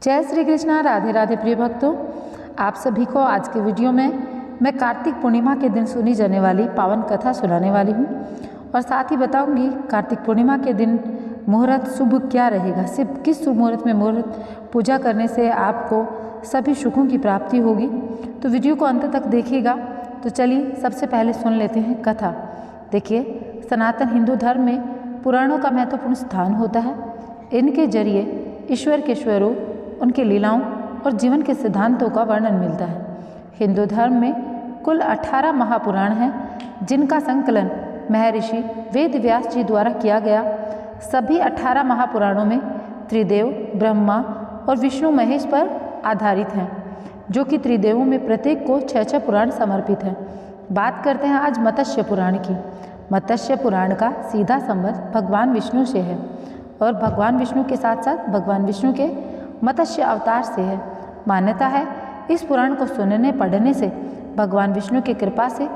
जय श्री कृष्णा। राधे राधे प्रिय भक्तों, आप सभी को आज के वीडियो में मैं कार्तिक पूर्णिमा के दिन सुनी जाने वाली पावन कथा सुनाने वाली हूँ और साथ ही बताऊंगी कार्तिक पूर्णिमा के दिन मुहूर्त शुभ क्या रहेगा, सिर्फ किस शुभ मुहूर्त में मुहूर्त पूजा करने से आपको सभी सुखों की प्राप्ति होगी। तो वीडियो को अंत तक देखिएगा। तो चलिए सबसे पहले सुन लेते हैं कथा। देखिए, सनातन हिंदू धर्म में पुराणों का महत्वपूर्ण स्थान होता है। इनके जरिए ईश्वर के स्वरूप, उनकी लीलाओं और जीवन के सिद्धांतों का वर्णन मिलता है। हिंदू धर्म में कुल 18 महापुराण हैं, जिनका संकलन महर्षि वेद व्यास जी द्वारा किया गया। सभी 18 महापुराणों में त्रिदेव ब्रह्मा और विष्णु महेश पर आधारित हैं, जो कि त्रिदेवों में प्रत्येक को 6 पुराण समर्पित हैं। बात करते हैं आज मत्स्य पुराण की। मत्स्य पुराण का सीधा संबंध भगवान विष्णु से है और भगवान विष्णु के साथ साथ भगवान विष्णु के मत्स्य अवतार से है। मान्यता है इस पुराण को सुनने पढ़ने से भगवान विष्णु की कृपा से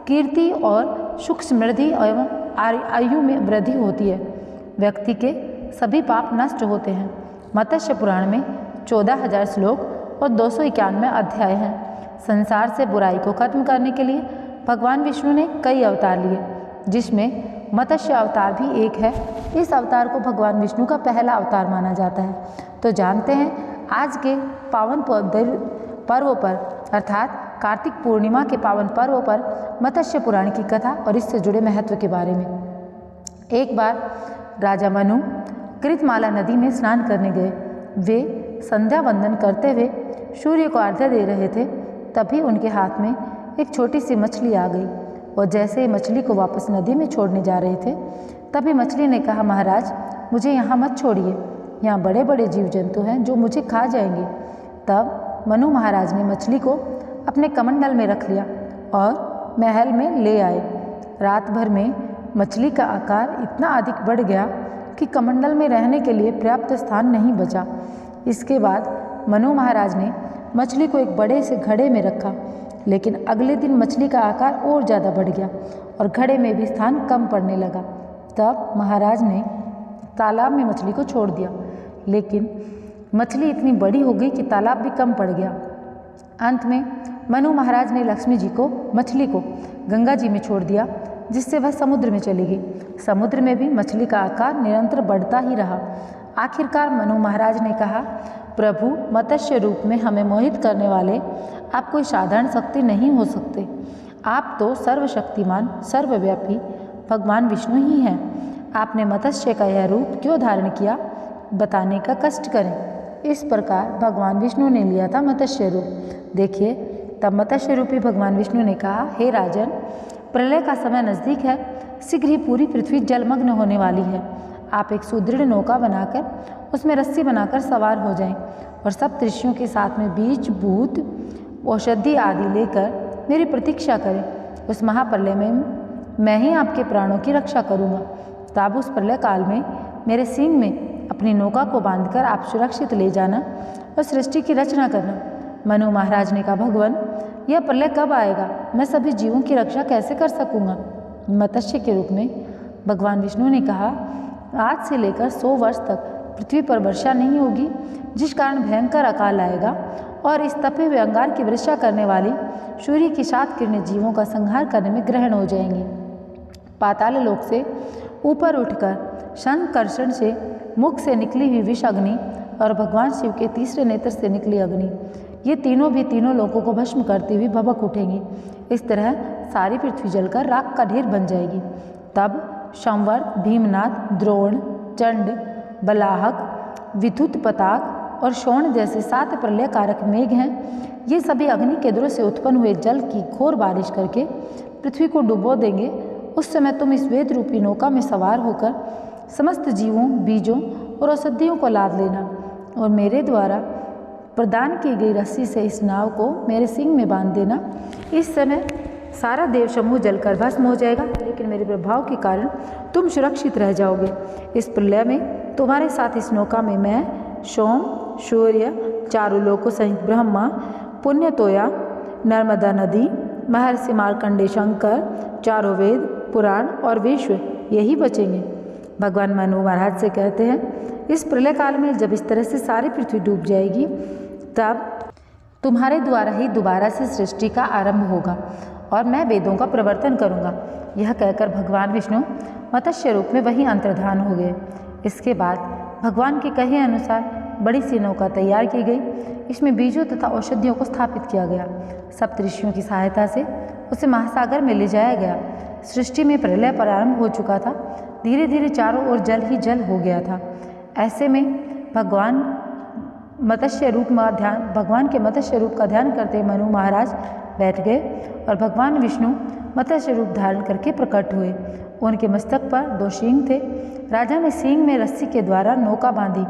कीर्ति और सुख समृद्धि एवं आयु में वृद्धि होती है। व्यक्ति के सभी पाप नष्ट होते हैं। मत्स्य पुराण में 14,000 श्लोक और 291 अध्याय हैं। संसार से बुराई को खत्म करने के लिए भगवान विष्णु ने कई अवतार लिए, जिसमें मत्स्य अवतार भी एक है। इस अवतार को भगवान विष्णु का पहला अवतार माना जाता है। तो जानते हैं आज के पावन पर्व पर अर्थात कार्तिक पूर्णिमा के पावन पर्व पर मत्स्य पुराण की कथा और इससे जुड़े महत्व के बारे में। एक बार राजा मनु कृतमाला नदी में स्नान करने गए। वे संध्या वंदन करते हुए सूर्य को अर्घ्य दे रहे थे। तभी उनके हाथ में एक छोटी सी मछली आ गई और जैसे ही मछली को वापस नदी में छोड़ने जा रहे थे, तभी मछली ने कहा, महाराज मुझे यहाँ मत छोड़िए, यहाँ बड़े बड़े जीव जंतु हैं जो मुझे खा जाएंगे। तब मनु महाराज ने मछली को अपने कमंडल में रख लिया और महल में ले आए। रात भर में मछली का आकार इतना अधिक बढ़ गया कि कमंडल में रहने के लिए पर्याप्त स्थान नहीं बचा। इसके बाद मनु महाराज ने मछली को एक बड़े से घड़े में रखा, लेकिन अगले दिन मछली का आकार और ज़्यादा बढ़ गया और घड़े में भी स्थान कम पड़ने लगा। तब महाराज ने तालाब में मछली को छोड़ दिया, लेकिन मछली इतनी बड़ी हो गई कि तालाब भी कम पड़ गया। अंत में मनु महाराज ने लक्ष्मी जी को मछली को गंगा जी में छोड़ दिया, जिससे वह समुद्र में चली गई। समुद्र में भी मछली का आकार निरंतर बढ़ता ही रहा। आखिरकार मनु महाराज ने कहा, प्रभु मत्स्य रूप में हमें मोहित करने वाले आप कोई साधारण शक्ति नहीं हो सकते। आप तो सर्वशक्तिमान सर्वव्यापी भगवान विष्णु ही हैं। आपने मत्स्य का यह रूप क्यों धारण किया, बताने का कष्ट करें। इस प्रकार भगवान विष्णु ने लिया था मत्स्य रूप। देखिए, तब मत्स्य रूपी भगवान विष्णु ने कहा, हे राजन, प्रलय का समय नज़दीक है। शीघ्र ही पूरी पृथ्वी जलमग्न होने वाली है। आप एक सुदृढ़ नौका बनाकर उसमें रस्सी बनाकर सवार हो जाएं और सब ऋषियों के साथ में बीज भूत औषधि आदि लेकर मेरी प्रतीक्षा करें। उस महाप्रलय में मैं ही आपके प्राणों की रक्षा करूँगा। तब उस प्रलय काल में मेरे सींग में अपनी नौका को बांधकर आप सुरक्षित ले जाना और सृष्टि की रचना करना। मनु महाराज ने कहा, भगवान यह प्रलय कब आएगा, मैं सभी जीवों की रक्षा कैसे कर सकूँगा। मत्स्य के रूप में भगवान विष्णु ने कहा, आज से लेकर 100 वर्ष तक पृथ्वी पर वर्षा नहीं होगी, जिस कारण भयंकर अकाल आएगा और इस तपे हुए अंगार की वर्षा करने वाली सूर्य की 7 किरणें जीवों का संहार करने में ग्रहण हो जाएंगी। पाताल लोक से ऊपर उठकर शंकर्षण से मुख से निकली हुई विष अग्नि और भगवान शिव के तीसरे नेत्र से निकली अग्नि, ये तीनों लोकों को भस्म करती हुई भभक उठेंगी। इस तरह सारी पृथ्वी जलकर राख का ढेर बन जाएगी। तब संवर, भीमनाथ, द्रोण, चंड, बलाहक, विद्युत पताक और शोण जैसे 7 प्रलय कारक मेघ हैं। ये सभी अग्नि केंद्रों से उत्पन्न हुए जल की घोर बारिश करके पृथ्वी को डुबो देंगे। उस समय तुम इस वेद रूपी नौका में सवार होकर समस्त जीवों, बीजों और औषधियों को लाद लेना और मेरे द्वारा प्रदान की गई रस्सी से इस नाव को मेरे सींग में बांध देना। इस समय सारा देव समूह जलकर भस्म हो जाएगा, लेकिन मेरे प्रभाव के कारण तुम सुरक्षित रह जाओगे। इस प्रलय में तुम्हारे साथ इस नौका में मैं, सोम, सूर्य, चारों लोकों सहित ब्रह्मा, पुण्यतोया, नर्मदा नदी, महर्षि मार्कंडेय, शंकर, चारों वेद, पुराण और विश्व, यही बचेंगे। भगवान मनु महाराज से कहते हैं, इस प्रलय काल में जब इस तरह से सारी पृथ्वी डूब जाएगी तब तुम्हारे द्वारा ही दोबारा से सृष्टि का आरंभ होगा और मैं वेदों का प्रवर्तन करूँगा। यह कहकर भगवान विष्णु मत्स्य रूप में वहीं अंतर्धान हो गए। इसके बाद भगवान के कहे अनुसार बड़ी सी नौका तैयार की गई। इसमें बीजों तथा औषधियों को स्थापित किया गया। सप्तऋषियों की सहायता से उसे महासागर में ले जाया गया। सृष्टि में प्रलय प्रारंभ हो चुका था। धीरे धीरे चारों ओर जल ही जल हो गया था। ऐसे में भगवान के मत्स्य रूप का ध्यान करते मनु महाराज बैठ गए और भगवान विष्णु मत्स्य रूप धारण करके प्रकट हुए। उनके मस्तक पर 2 सींग थे। राजा ने सींग में रस्सी के द्वारा नौका बांधी।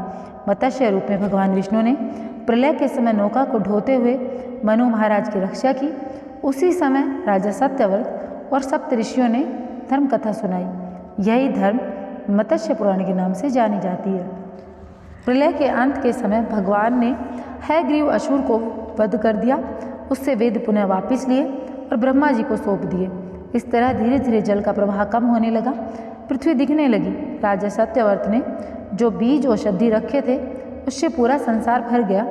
मत्स्य रूप में भगवान विष्णु ने प्रलय के समय नौका को ढोते हुए मनु महाराज की रक्षा की। उसी समय राजा सत्यव्रत और सप्तऋषियों ने धर्म कथा सुनाई। यही धर्म मत्स्य पुराण के नाम से जानी जाती है। प्रलय के अंत के समय भगवान ने हयग्रीव असुर को वध कर दिया। उससे वेद पुनः वापिस लिए और ब्रह्मा जी को सौंप दिए। इस तरह धीरे धीरे जल का प्रवाह कम होने लगा। पृथ्वी दिखने लगी। राजा सत्यव्रत ने जो बीज औषधि रखे थे उससे पूरा संसार भर गया।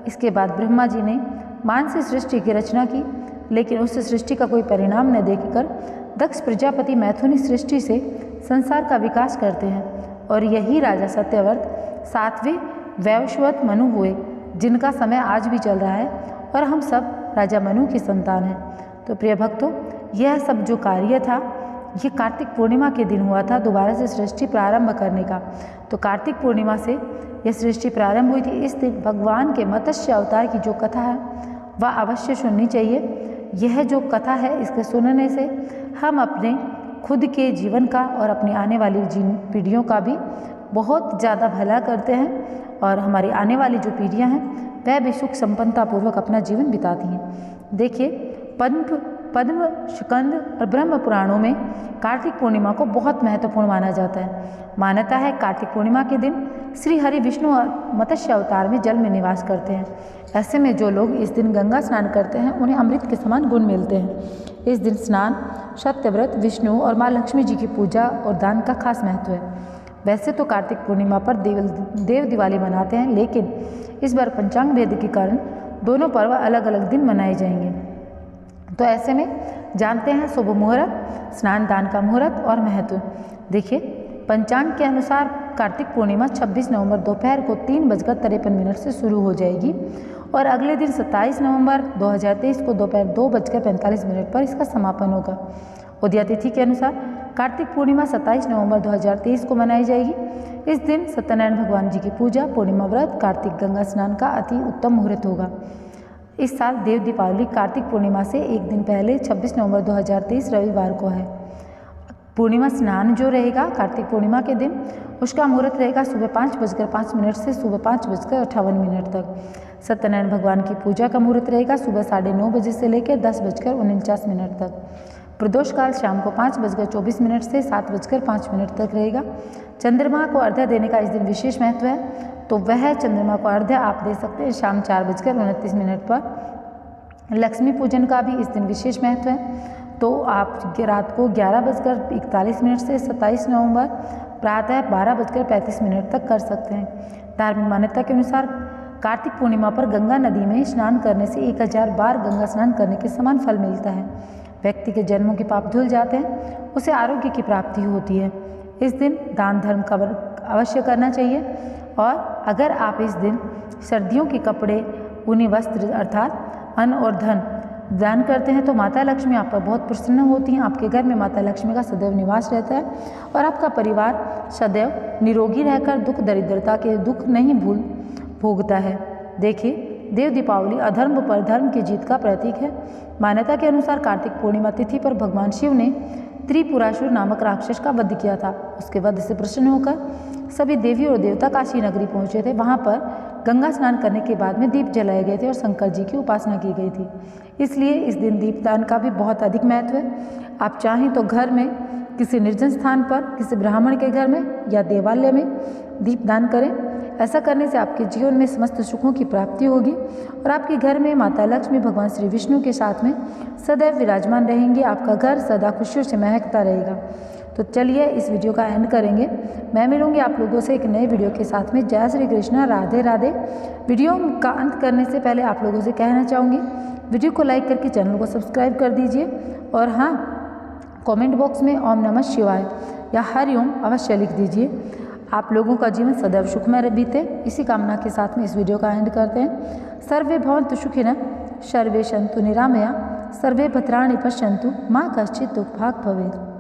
इसके बाद ब्रह्मा जी ने मानसी सृष्टि की रचना की, लेकिन उस सृष्टि का कोई परिणाम न देखकर दक्ष प्रजापति मैथुनी सृष्टि से संसार का विकास करते हैं और यही राजा सत्यव्रत 7वें वैवस्वत मनु हुए, जिनका समय आज भी चल रहा है और हम सब राजा मनु की संतान हैं। तो प्रिय भक्तों, यह सब जो कार्य था ये कार्तिक पूर्णिमा के दिन हुआ था, दोबारा से सृष्टि प्रारंभ करने का। तो कार्तिक पूर्णिमा से यह सृष्टि प्रारंभ हुई थी। इस दिन भगवान के मत्स्य अवतार की जो कथा है वह अवश्य सुननी चाहिए। यह जो कथा है इसके सुनने से हम अपने खुद के जीवन का और अपनी आने वाली पीढ़ियों का भी बहुत ज़्यादा भला करते हैं और हमारी आने वाली जो पीढ़ियां हैं वह भी सुख संपन्नता पूर्वक अपना जीवन बिताती हैं। देखिए, पद्म स्कंद और ब्रह्म पुराणों में कार्तिक पूर्णिमा को बहुत महत्वपूर्ण माना जाता है। मान्यता है कार्तिक पूर्णिमा के दिन श्री हरि विष्णु मत्स्य अवतार में जल में निवास करते हैं। ऐसे में जो लोग इस दिन गंगा स्नान करते हैं उन्हें अमृत के समान गुण मिलते हैं। इस दिन स्नान, सत्यव्रत, विष्णु और माँ लक्ष्मी जी की पूजा और दान का खास महत्व है। वैसे तो कार्तिक पूर्णिमा पर देव दिवाली मनाते हैं, लेकिन इस बार पंचांग भेद के कारण दोनों पर्व अलग अलग दिन मनाए जाएंगे। तो ऐसे में जानते हैं शुभ मुहूर्त, स्नान दान का मुहूर्त और महत्व। देखिए, पंचांग के अनुसार कार्तिक पूर्णिमा 26 नवंबर दोपहर को 3:53 से शुरू हो जाएगी और अगले दिन 27 नवंबर 2023 को दोपहर 2:45 पर इसका समापन होगा। उदया तिथि के अनुसार कार्तिक पूर्णिमा 27 नवंबर 2023 को मनाई जाएगी। इस दिन सत्यनारायण भगवान जी की पूजा, पूर्णिमा व्रत, कार्तिक गंगा स्नान का अति उत्तम मुहूर्त होगा। इस साल देव दीपावली कार्तिक पूर्णिमा से एक दिन पहले 26 नवंबर 2023 रविवार को है। पूर्णिमा स्नान जो रहेगा कार्तिक पूर्णिमा के दिन, उसका मुहूर्त रहेगा सुबह 5:05 से सुबह 5:58 तक। सत्यनारायण भगवान की पूजा का मुहूर्त रहेगा सुबह 9:30 से लेकर 10:49 तक। प्रदोष काल शाम को 5:24 से 7:05 तक रहेगा। चंद्रमा को अर्घ्य देने का इस दिन विशेष महत्व है, तो वह चंद्रमा को अर्घ्य आप दे सकते हैं शाम 4:29 पर। लक्ष्मी पूजन का भी इस दिन विशेष महत्व है, तो आप रात को 11:41 से 27 नवंबर प्रातः 12:35 तक कर सकते हैं। धार्मिक मान्यता के अनुसार कार्तिक पूर्णिमा पर गंगा नदी में स्नान करने से 1000 बार गंगा स्नान करने के समान फल मिलता है। व्यक्ति के जन्मों के पाप धुल जाते हैं, उसे आरोग्य की प्राप्ति होती है। इस दिन दान धर्म का अवश्य करना चाहिए और अगर आप इस दिन सर्दियों के कपड़े, ऊनी वस्त्र अर्थात अन्न और धन दान करते हैं तो माता लक्ष्मी आप पर बहुत प्रसन्न होती हैं। आपके घर में माता लक्ष्मी का सदैव निवास रहता है और आपका परिवार सदैव निरोगी रहकर दुख दरिद्रता के दुख नहीं भोगता है। देखिए, देव दीपावली अधर्म पर धर्म की जीत का प्रतीक है। मान्यता के अनुसार कार्तिक पूर्णिमा तिथि पर भगवान शिव ने त्रिपुरासुर नामक राक्षस का वध किया था। उसके वध से प्रसन्न होकर सभी देवी और देवता काशी नगरी पहुंचे थे। वहां पर गंगा स्नान करने के बाद में दीप जलाए गए थे और शंकर जी की उपासना की गई थी। इसलिए इस दिन दीपदान का भी बहुत अधिक महत्व है। आप चाहें तो घर में किसी निर्जन स्थान पर, किसी ब्राह्मण के घर में या देवालय में दीपदान करें। ऐसा करने से आपके जीवन में समस्त सुखों की प्राप्ति होगी और आपके घर में माता लक्ष्मी भगवान श्री विष्णु के साथ में सदैव विराजमान रहेंगे। आपका घर सदा खुशियों से महकता रहेगा। तो चलिए इस वीडियो का एंड करेंगे। मैं मिलूँगी आप लोगों से एक नए वीडियो के साथ में। जय श्री कृष्णा, राधे राधे। वीडियो का अंत करने से पहले आप लोगों से कहना चाहूँगी, वीडियो को लाइक करके चैनल को सब्सक्राइब कर दीजिए और हाँ, कमेंट बॉक्स में ओम नमः शिवाय या हरिओम अवश्य लिख दीजिए। आप लोगों का जीवन सदैव सुखमय बीते, इसी कामना के साथ में इस वीडियो का एंड करते हैं। सर्वे भवन्तु सुखिनः, सर्वे सन्तु निरामया, सर्वे भद्राणि पश्यन्तु, मा कश्चित् दुःखभाग् भवेत्।